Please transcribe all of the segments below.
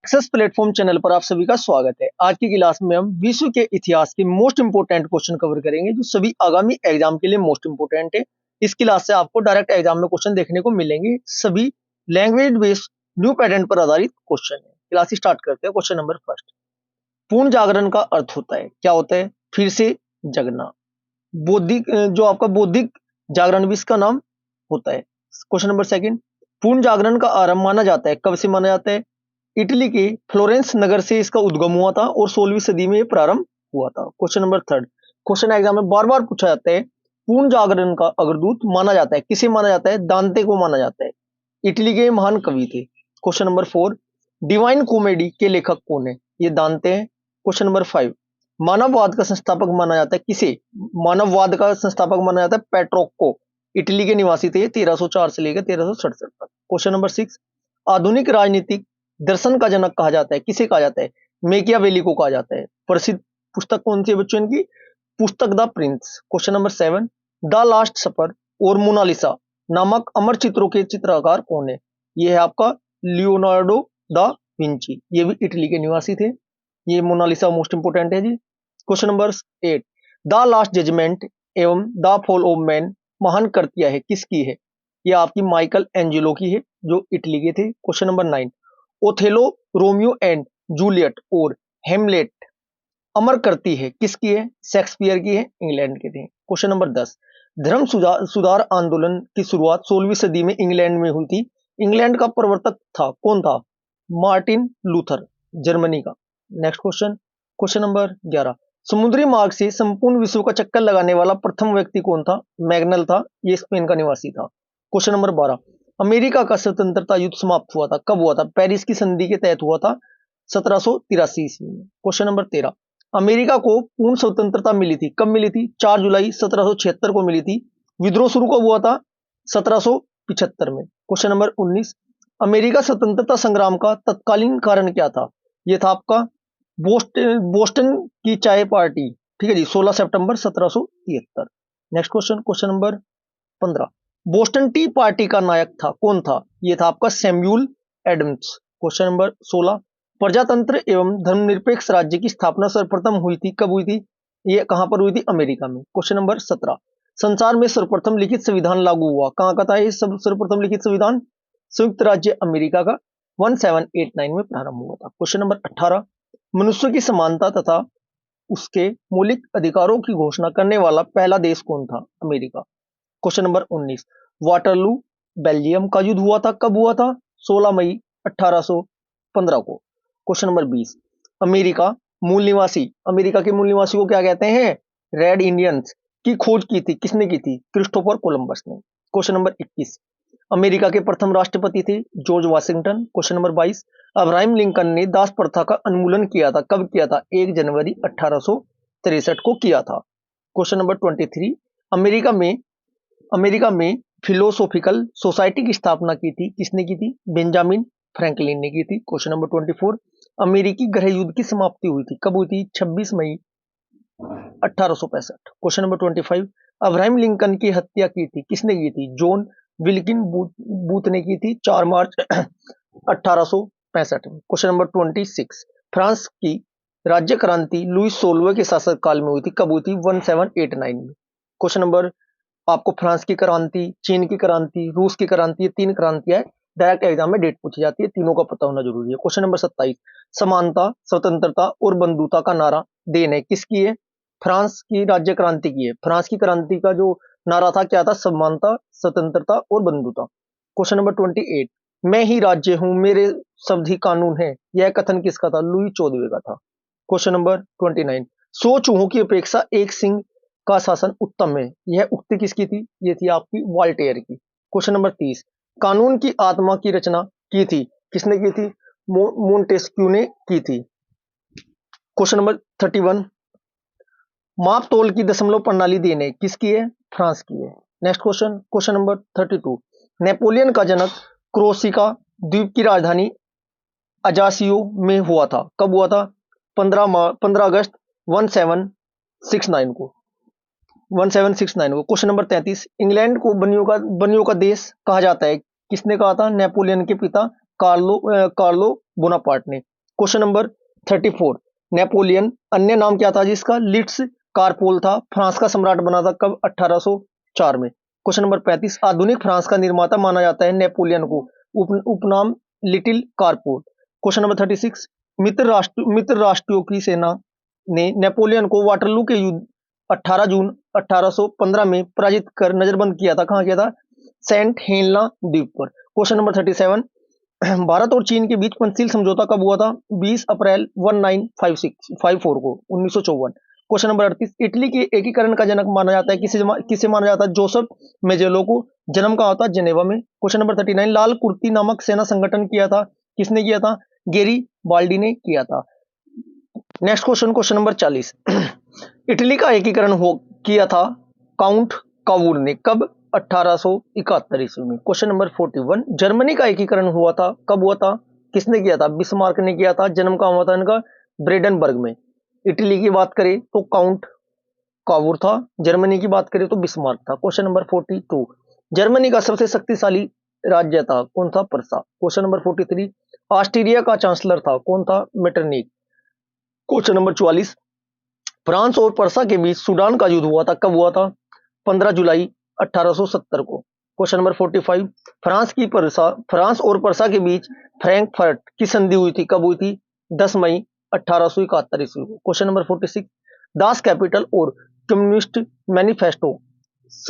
Success platform channel पर आप सभी का स्वागत है। आज की क्लास में हम विश्व के इतिहास के मोस्ट इंपोर्टेंट क्वेश्चन कवर करेंगे जो सभी आगामी एग्जाम के लिए मोस्ट इंपोर्टेंट है। इस क्लास से आपको डायरेक्ट एग्जाम में क्वेश्चन देखने को मिलेंगे। सभी लैंग्वेज बेस्ड न्यू पैटर्न पर आधारित क्वेश्चन है। क्लास स्टार्ट करते हैं। क्वेश्चन नंबर फर्स्ट, पूर्ण जागरण का अर्थ होता है, क्या होता है? फिर से जगना। बौद्धिक, जो आपका बौद्धिक जागरण भी इसका नाम होता है। क्वेश्चन नंबर सेकंड, पूर्ण जागरण का आरंभ माना जाता है, कब से माना जाता है? इटली के फ्लोरेंस नगर से इसका उद्गम हुआ था और 16वीं सदी में प्रारंभ हुआ था। Question number third, question exam में बार बार पूछा जाता है, पूर्ण जागरण का अग्रदूत माना जाता है, किसे माना जाता है? दांते को माना जाता है। इटली के महान कवि थे। Question number four, divine comedy के लेखक कौन है? ये दांते हैं। क्वेश्चन नंबर फाइव, मानववाद का संस्थापक माना जाता है, किसे? मानववाद का संस्थापक माना जाता है पेट्रोक को। इटली के निवासी थे 1304 से लेकर 1367 तक। क्वेश्चन नंबर सिक्स, आधुनिक राजनीतिक दर्शन का जनक कहा जाता है, किसे कहा जाता है? मैकियावेली को कहा जाता है। प्रसिद्ध पुस्तक कौन सी है बच्चों इनकी? पुस्तक the prince. Question number seven, the last supper और मोनालिसा नामक अमर चित्रों के चित्रकार कौन है? ये है आपका लियोनार्डो दा विंची। ये भी इटली के निवासी थे। ये मोनालिसा मोस्ट इंपोर्टेंट है जी। Question number eight, the last judgement एवं द फॉल ऑफ मैन महान कृतियां है, किसकी है? ये आपकी माइकल एंजेलो की है जो इटली के थे। Question number nine, Othello, Romeo and Juliet और हेमलेट अमर करती है, किसकी है? शेक्सपियर की है, इंग्लैंड के थे। क्वेश्चन नंबर 10, धर्म सुधार आंदोलन की शुरुआत 16वीं सदी में इंग्लैंड में हुई थी। इंग्लैंड का प्रवर्तक था कौन था? मार्टिन लूथर, जर्मनी का। नेक्स्ट क्वेश्चन, क्वेश्चन नंबर 11, समुद्री मार्ग से संपूर्ण विश्व का चक्कर लगाने वाला प्रथम व्यक्ति कौन था? मैग्नल था, ये स्पेन का निवासी था। क्वेश्चन नंबर 12, अमेरिका का स्वतंत्रता युद्ध समाप्त हुआ था, कब हुआ था? पेरिस की संधि के तहत हुआ था 1783 ईस्वी में। क्वेश्चन नंबर 13, अमेरिका को पूर्ण स्वतंत्रता मिली थी, कब मिली थी? 4 जुलाई 1776 को मिली थी। विद्रोह शुरू कब हुआ था? 1775 में। क्वेश्चन नंबर 19, अमेरिका स्वतंत्रता संग्राम का तत्कालीन कारण क्या था? यह था आपका बोस्टन की चाय पार्टी, ठीक है जी, 16 सितंबर 1773। Next question, question number 15, Boston T party का नायक था कौन था? यह था आपका सैमुअल एडम्स। क्वेश्चन नंबर 16, प्रजातंत्र एवं धर्मनिरपेक्ष राज्य की स्थापना सर्वप्रथम हुई थी, कब हुई थी? यह कहां पर हुई थी? अमेरिका में। क्वेश्चन नंबर 17, संसार में सर्वप्रथम लिखित संविधान लागू हुआ, कहां का था ये सर्वप्रथम लिखित संविधान? संयुक्त राज्य अमेरिका का 1789 में प्रारंभ हुआ था। क्वेश्चन नंबर 18, मनुष्य की समानता तथा उसके मौलिक अधिकारों की घोषणा करने वाला पहला देश कौन था? America. Question number 19, Waterloo Belgium का युद्ध हुआ था, कब हुआ था? 16 मई 1815 को। क्वेश्चन नंबर 20, अमेरिका के मूल निवासी को क्या कहते हैं? रेड इंडियंस की खोज की थी, किसने की थी? क्रिस्टोफर कोलंबस ने। क्वेश्चन नंबर 21, अमेरिका के प्रथम राष्ट्रपति थे George Washington. Question number 22, Abraham Lincoln ने दास प्रथा का उन्मूलन किया था, कब किया था? 1 जनवरी 1863 को किया था। क्वेश्चन नंबर 23, अमेरिका में फिलोसोफिकल सोसाइटी की स्थापना की थी, किसने की थी? बेंजामिन फ्रैंकलिन ने की थी। क्वेश्चन नंबर 24, अमेरिकी गृह युद्ध की समाप्ति हुई थी, कब हुई थी? 26 मई 1865। क्वेश्चन नंबर 25, अब्राहम लिंकन की हत्या की थी, किसने की थी? जॉन विल्किन बूथ ने की थी, 4 मार्च 1865 में। क्वेश्चन नंबर 26, फ्रांस की राज्य क्रांति लुईस 16वें के शासक काल में हुई थी, कब हुई थी? 1789 में। क्वेश्चन नंबर, आपको फ्रांस की क्रांति, चीन की क्रांति, रूस की क्रांति, ये 3 क्रांतियां डायरेक्ट एग्जाम में डेट पूछी जाती है, तीनों का पता होना जरूरी है। क्वेश्चन नंबर 27, समानता, स्वतंत्रता और बंधुता का नारा देने किसकी है? फ्रांस की राज्य क्रांति की है। फ्रांस की क्रांति का जो नारा था क्या था? समानता, स्वतंत्रता और बंधुता। क्वेश्चन नंबर 28, मैं ही राज्य हूं, मेरे शब्द ही कानून है, यह कथन किसका था? लुई 14वें का था। क्वेश्चन नंबर 29, 100 चूहों की अपेक्षा एक सिंह का शासन उत्तम है, यह उक्ति किसकी थी? ये थी आपकी वॉल्टेयर की। क्वेश्चन नंबर 30, कानून की आत्मा की रचना की थी, किसने की थी? मोंटेस्क्यू ने की थी। क्वेश्चन नंबर 31, माप तोल की दशमलव प्रणाली देने किसकी है? फ्रांस की है। Next question, question number 32, Napoleon का जन्म क्रोसिका द्वीप की राजधानी अजासियो में हुआ था, कब हुआ था? 15 अगस्त 1769 को। 1769 को। क्वेश्चन नंबर 33, इंग्लैंड को बनियों का देश कहा जाता है, किसने कहा था? नेपोलियन के पिता कार्लो बोनापार्ट ने। क्वेश्चन नंबर 34, नेपोलियन अन्य नाम क्या था जिसका? लिट्स कारपोल था। फ्रांस का सम्राट बना था कब? 1804 में। क्वेश्चन नंबर 35, आधुनिक फ्रांस का निर्माता माना जाता है नेपोलियन को, उपनाम लिटिल कारपोल। क्वेश्चन नंबर 36, मित्र राष्ट्रों की सेना ने नेपोलियन को वाटरलू के युद्ध 18 जून 1815 में पराजित कर नजरबंद किया था। कहां किया था? सेंट हेलेना द्वीप पर। क्वेश्चन नंबर 37, भारत और चीन के बीच पंचशील समझौता कब हुआ था? 20 अप्रैल 1954 को, 1954। क्वेश्चन नंबर 38, इटली के एकीकरण का जनक माना जाता है किसे माना जाता है? जोसेफ मेजेलो को। जन्म कहाँ होता? जेनेवा में। क्वेश्चन नंबर 39, लाल कुर्ती नामक सेना संगठन किया था, किसने किया था? गेरी बाल्डी ने किया था। Next question, question number 40, Italy का एकीकरण किया था काउंट कावूर ने कब? 1871 ईस्वी में। क्वेश्चन नंबर 41, जर्मनी का एकीकरण हुआ था, कब हुआ था? किसने किया था? बिस्मार्क ने किया था। जन्म कहाँ हुआ था इनका? ब्रेडनबर्ग में। इटली की बात करें तो काउंट कावूर था, जर्मनी की बात करें तो बिस्मार्क था। क्वेश्चन नंबर 42, जर्मनी का सबसे शक्तिशाली राज्य था, कौन था? पर्सा। क्वेश्चन नंबर 43, ऑस्ट्रिया का चांसलर था, कौन था? मेटरनिक। क्वेश्चन नंबर 44, फ्रांस और पर्सा के बीच सूडान का युद्ध हुआ था, कब हुआ था? 15 जुलाई 1870 को। क्वेश्चन नंबर 45, फ्रांस और पर्सा के बीच फ्रैंकफर्ट की संधि हुई थी, कब हुई थी? 10 मई 1871 ईस्वी को। क्वेश्चन नंबर 46, दास कैपिटल और कम्युनिस्ट मैनिफेस्टो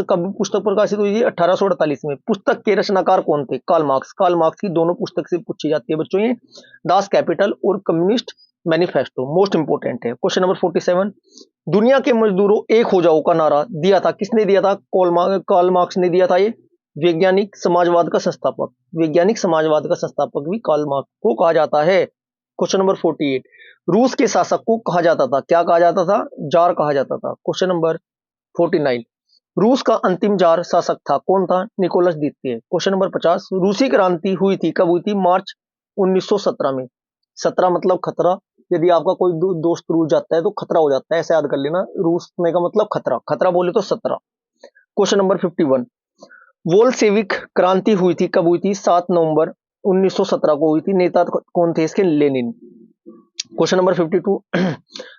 कब पुस्तक प्रकाशित हुई थी? 1848 में। पुस्तक के रचनाकार कौन थे? Karl Marx. कार्ल मार्क्स की दोनों पुस्तक से पूछी जाती है बच्चों ये, दास कैपिटल और कम्युनिस्ट मैनिफेस्टो, मोस्ट इंपोर्टेंट है। क्वेश्चन नंबर 47, दुनिया के मजदूरों एक हो जाओ का नारा दिया था, किसने दिया था? कार्ल मार्क्स ने दिया था। ये वैज्ञानिक समाजवाद का संस्थापक, वैज्ञानिक समाजवाद का संस्थापक भी कार्ल मार्क्स को कहा जाता है। क्वेश्चन नंबर 48, रूस के शासक को कहा जाता था, क्या कहा जाता था? जार कहा जाता था। क्वेश्चन नंबर 49, रूस का अंतिम जार शासक था, कौन था? निकोलस द्वितीय। क्वेश्चन नंबर 50, रूसी क्रांति हुई थी, कब हुई थी? मार्च 1917 में। 17 मतलब खतरा, यदि आपका कोई दोस्त रूस जाता है तो खतरा हो जाता है, ऐसे याद कर लेना। रूस में का मतलब खतरा, खतरा बोले तो 17। क्वेश्चन नंबर 51, वोल्शेविक क्रांति हुई थी, कब हुई थी? 7 नवंबर 1917 को हुई थी। नेता कौन थे इसके? लेनिन। क्वेश्चन नंबर 52,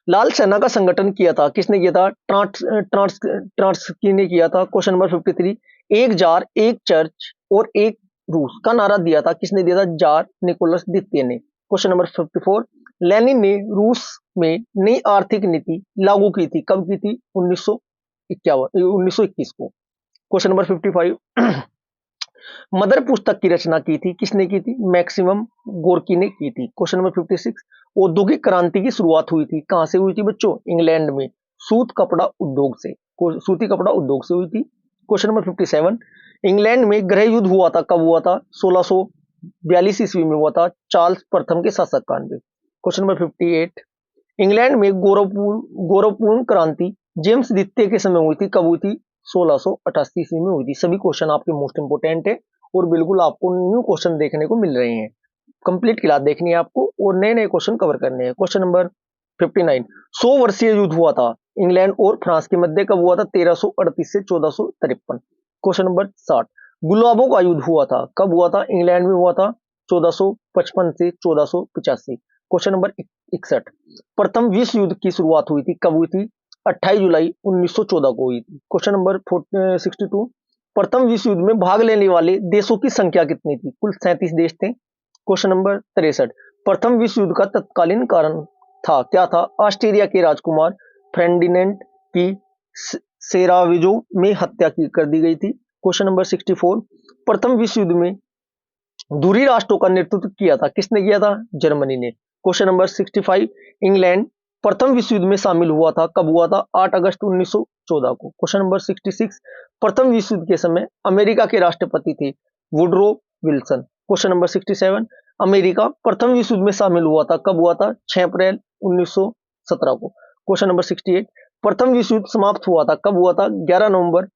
लाल सेना का संगठन किया था, किसने किया था? ट्रांट्सकी ने किया था। क्वेश्चन नंबर 53, एक जार एक चर्च और एक रूस का नारा दिया था, किसने दिया था? जार निकोलस द्वितीय ने। क्वेश्चन नंबर 54, लेनिन ने रूस में नई आर्थिक नीति लागू की थी, कब की थी? 1921 को। क्वेश्चन नंबर 55, मदर पुस्तक की रचना की थी, किसने की थी? मैक्सिमम गोर्की ने की थी। क्वेश्चन नंबर 56, औद्योगिक क्रांति की शुरुआत हुई थी, कहां से हुई थी बच्चों? इंग्लैंड में, सूत कपड़ा उद्योग से, सूती कपड़ा उद्योग से हुई थी। क्वेश्चन नंबर 57, इंग्लैंड में गृह युद्ध हुआ था, कब हुआ था? 1642 ईस्वी में हुआ था, चार्ल्स प्रथम के शासक काल में। क्वेश्चन नंबर 58, इंग्लैंड में गौरवपूर्ण क्रांति जेम्स द्वितीय के समय हुई थी, कब हुई थी? 1688 ईस्वी में हुई थी। सभी क्वेश्चन आपके मोस्ट इंपोर्टेंट है और बिल्कुल आपको न्यू क्वेश्चन देखने को मिल रहे हैं। कंप्लीट क्लास देखनी है आपको और नए नए क्वेश्चन कवर करने हैं। क्वेश्चन नंबर 59, 100 वर्षीय युद्ध हुआ था इंग्लैंड और फ्रांस के मध्य, कब हुआ था? 1338 से 1453। क्वेश्चन नंबर 60, गुलाबों का युद्ध हुआ था, कब हुआ था? इंग्लैंड में हुआ था 1455 से 1485। क्वेश्चन नंबर 61, प्रथम विश्व युद्ध की शुरुआत हुई थी, कब हुई थी? 28 जुलाई 1914 को हुई थी। क्वेश्चन नंबर 62, प्रथम विश्व युद्ध में भाग लेने वाले देशों की संख्या कितनी थी? कुल 37 देश थे। क्वेश्चन नंबर 63, प्रथम विश्व युद्ध का तत्कालीन कारण था, क्या था? ऑस्ट्रिया के राजकुमार फ्रेडिनेंड की सेराविजो में हत्या कर दी गई थी। क्वेश्चन नंबर 64, प्रथम विश्व युद्ध में दूरी राष्ट्रों का नेतृत्व किया था, किसने किया था? जर्मनी ने। क्वेश्चन नंबर 65, इंग्लैंड प्रथम विश्व युद्ध में शामिल हुआ था, कब हुआ था? 8 अगस्त 1914 को। क्वेश्चन नंबर 66, प्रथम विश्व युद्ध के समय अमेरिका के राष्ट्रपति थे Woodrow Wilson. Question number 67, America प्रथम विश्व युद्ध में शामिल हुआ था, कब हुआ था? 6 अप्रैल 1917 को। क्वेश्चन नंबर 68, प्रथम विश्व युद्ध समाप्त हुआ था, कब हुआ था? 11 नवंबर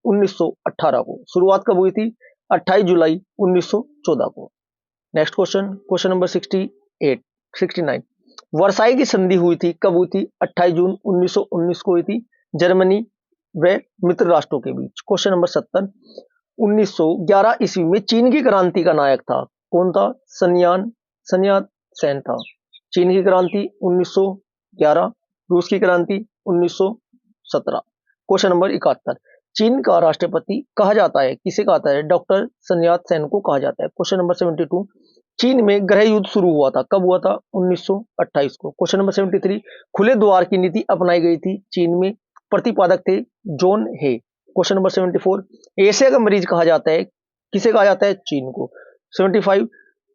1918 को। शुरुआत कब हुई थी? 28 जुलाई 1914 को। Next question, question number 69, Versailles की संधि हुई थी, कब हुई थी? 28 जून 1919 को हुई थी, जर्मनी व मित्र राष्ट्रों के बीच। क्वेश्चन नंबर 70, 1911 ईस्वी में चीन की क्रांति का नायक था, कौन था? सन्यान सेन था। चीन की क्रांति 1911, रूस की क्रांति 1917। क्वेश्चन नंबर 71, चीन का राष्ट्रपति कहा जाता है, किसे कहता है? डॉक्टर sun yat-sen को कहा जाता है। क्वेश्चन नंबर 72, चीन में गृह युद्ध शुरू हुआ था, कब हुआ था? 1928 को। क्वेश्चन नंबर 73, खुले द्वार की नीति अपनाई गई थी चीन में, प्रतिपादक थे जॉन हे। क्वेश्चन नंबर 74, एशिया का मरीज कहा जाता है, किसे कहा जाता है? चीन को। 75,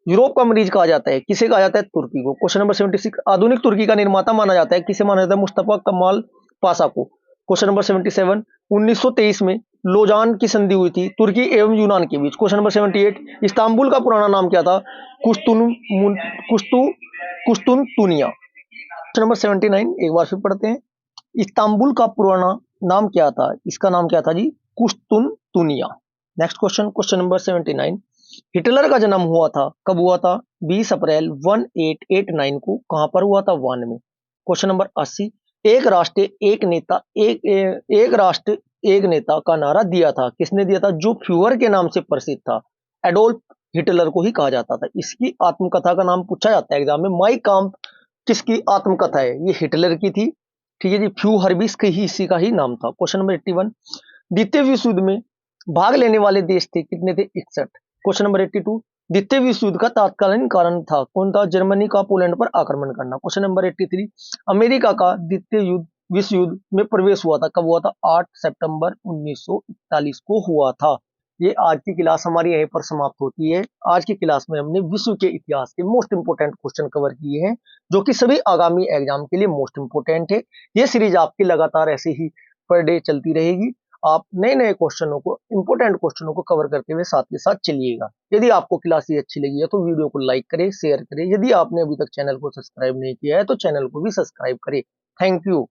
यूरोप का मरीज कहा जाता है, किसे कहा जाता है? तुर्की को। क्वेश्चन नंबर 76, आधुनिक तुर्की का निर्माता माना जाता है, किसे माना जाता है? मुस्तफा कमाल पाशा को। क्वेश्चन नंबर 77, 1923 में लोजान की संधि हुई थी तुर्की एवं यूनान के बीच। क्वेश्चन नंबर 78, इस्तांबुल का पुराना नाम क्या था? कुस्तुनतुनिया। क्वेश्चन नंबर 79 एक बार फिर पढ़ते हैं, इस्तांबुल का पुराना नाम क्या था? इसका नाम क्या था जी? कुस्तुनतुनिया। Next question, question number 79, Hitler का जन्म हुआ था, कब हुआ था? 20 अप्रैल 1889 को। कहां पर हुआ था? वान में। क्वेश्चन नंबर 80, एक राष्ट्र एक नेता एक राष्ट्र एक नेता का नारा दिया था, किसने दिया था? जो फ्यूहर के नाम से प्रसिद्ध था, एडोल्फ हिटलर को ही कहा जाता था। इसकी आत्मकथा का नाम पूछा जाता है एग्जाम में। माई काम्प किसकी आत्मकथा है? ये हिटलर की थी, ठीक है जी। फ्यू हर्बिस के ही इसी का ही नाम था। क्वेश्चन नंबर 81, द्वितीय विश्व युद्ध में भाग लेने वाले देश थे, कितने थे? 61। क्वेश्चन नंबर 82, द्वितीय विश्व युद्ध का तात्कालीन कारण था, कौन था? जर्मनी का पोलैंड पर आक्रमण करना। क्वेश्चन नंबर 83, अमेरिका का द्वितीय विश्व युद्ध में प्रवेश हुआ था, कब हुआ था? 8 सितंबर 1941 को हुआ था। ये आज की क्लास हमारी यहीं पर समाप्त होती है। आज की क्लास में हमने विश्व के इतिहास के मोस्ट इंपोर्टेंट क्वेश्चन कवर किए हैं, जो कि सभी आगामी एग्जाम के लिए मोस्ट इंपोर्टेंट है। ये सीरीज आपकी लगातार ऐसे ही पर डे चलती रहेगी। आप नए नए क्वेश्चनों को, इंपोर्टेंट क्वेश्चनों को कवर करते हुए साथ के साथ चलिएगा। यदि आपको क्लास ये अच्छी लगी है तो वीडियो को लाइक करें, शेयर करें। यदि आपने अभी तक चैनल को सब्सक्राइब नहीं किया है तो चैनल को भी सब्सक्राइब करें। Thank you.